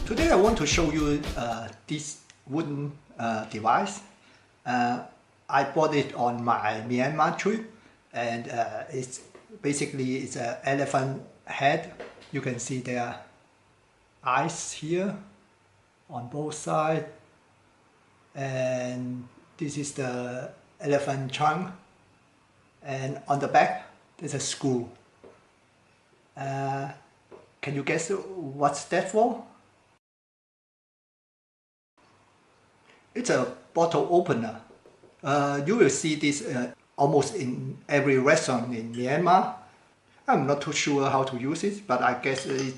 Today I want to show you this wooden device. I bought it on my Myanmar trip, and it's an elephant head. You can see their eyes here on both sides, and this is the elephant trunk, and on the back there's a screw. Can you guess what's that for? It's a bottle opener. You will see this almost in every restaurant in Myanmar. I'm not too sure how to use it, but I guess it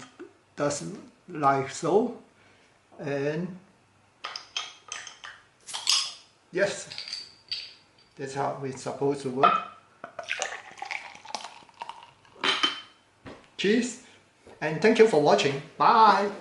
does like so. And yes, that's how it's supposed to work. Cheers, and thank you for watching. Bye!